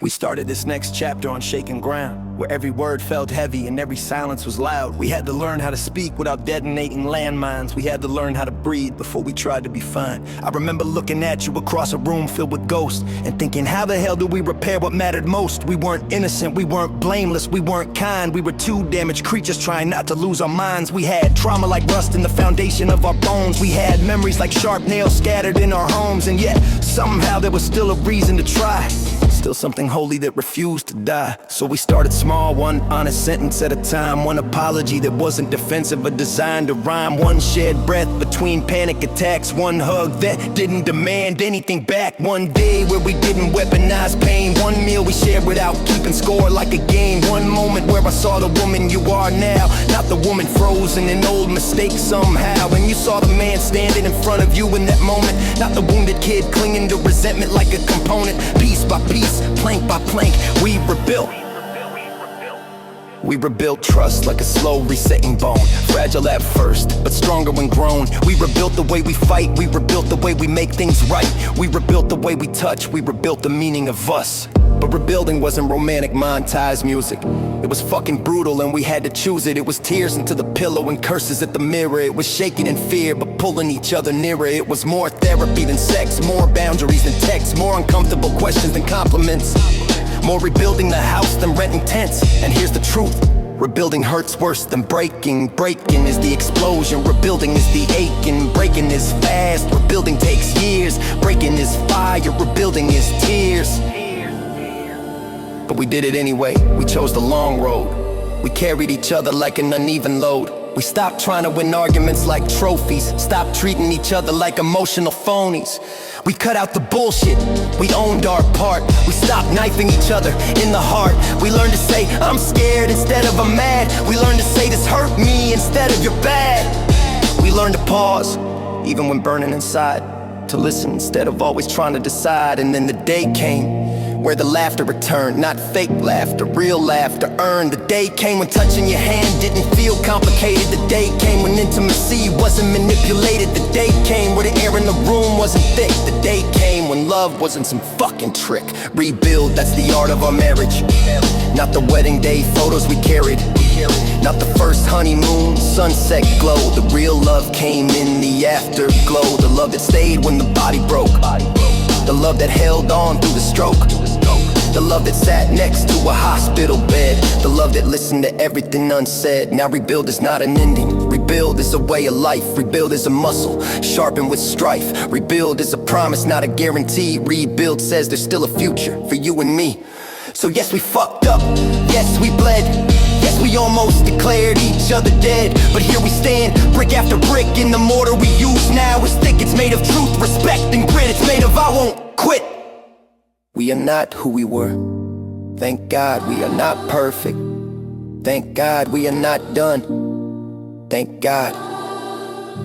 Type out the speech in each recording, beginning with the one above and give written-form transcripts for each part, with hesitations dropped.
We started this next chapter on shaken ground, where every word felt heavy and every silence was loud. We had to learn how to speak without detonating landmines. We had to learn how to breathe before we tried to be fine. I remember looking at you across a room filled with ghosts and thinking, how the hell do we repair what mattered most? We weren't innocent, we weren't blameless, we weren't kind. We were two damaged creatures trying not to lose our minds. We had trauma like rust in the foundation of our bones. We had memories like sharp nails scattered in our homes. And yet, somehow there was still a reason to try. Still something holy that refused to die. So we started small, one honest sentence at a time. One apology that wasn't defensive but designed to rhyme. One shared breath between panic attacks. One hug that didn't demand anything back. One day where we didn't weaponize pain. One meal we shared without keeping score like a game. One moment where I saw the woman you are now, not the woman frozen in old mistakes somehow. And you saw the man standing in front of you in that moment, not the wounded kid clinging to resentment like a component. Piece by piece, plank by plank, we rebuilt. We rebuilt trust like a slow resetting bone. Fragile at first, but stronger when grown. We rebuilt the way we fight, we rebuilt the way we make things right. We rebuilt the way we touch, we rebuilt the meaning of us. But rebuilding wasn't romantic montage music. It was fucking brutal and we had to choose it. It was tears into the pillow and curses at the mirror. It was shaking in fear but pulling each other nearer. It was more therapy than sex, more boundaries than text, more uncomfortable questions than compliments, more rebuilding the house than renting tents. And here's the truth, rebuilding hurts worse than breaking. Breaking is the explosion, rebuilding is the aching. Breaking is fast, rebuilding takes years. Breaking is fire, rebuilding is tears. But we did it anyway, we chose the long road. We carried each other like an uneven load. We stopped trying to win arguments like trophies, stopped treating each other like emotional phonies. We cut out the bullshit, we owned our part. We stopped knifing each other in the heart. We learned to say, I'm scared instead of I'm mad. We learned to say, this hurt me instead of you're bad. We learned to pause, even when burning inside, to listen instead of always trying to decide. And then the day came where the laughter returned, not fake laughter, real laughter earned. The day came when touching your hand didn't feel complicated. The day came when intimacy wasn't manipulated. The day came where the air in the room wasn't thick. The day came when love wasn't some fucking trick. Rebuild, that's the art of our marriage. Not the wedding day photos we carried, not the first honeymoon, sunset glow. The real love came in the afterglow. The love that stayed when the body broke. The love that held on through the stroke. The love that sat next to a hospital bed. The love that listened to everything unsaid. Now rebuild is not an ending. Rebuild is a way of life. Rebuild is a muscle, sharpened with strife. Rebuild is a promise, not a guarantee. Rebuild says there's still a future for you and me. So yes, we fucked up, yes, we bled, yes, we almost declared each other dead. But here we stand, brick after brick, in the mortar we use now is thick. It's made of truth, respect, and grit. It's made of I won't quit. We are not who we were. Thank God we are not perfect. Thank God we are not done. Thank God.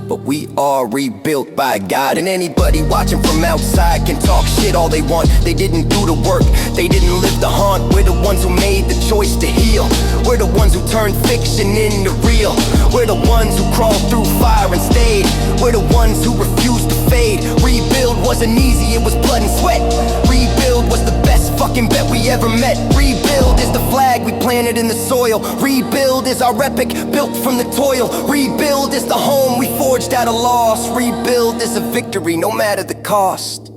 But we are rebuilt by God. And anybody watching from outside can talk shit all they want. They didn't do the work, they didn't live the haunt. We're the ones who made the choice to heal. We're the ones who turned fiction into real. We're the ones who crawled through fire and stayed. We're the ones who refused to fade. Rebuild wasn't easy, it was blood and sweat. Rebuild was the best fucking bet we ever met. Rebuild is the flag we planted in the soil. Rebuild is our epic, built from the toil. Rebuild is the home we forged out of loss. Rebuild is a victory, no matter the cost.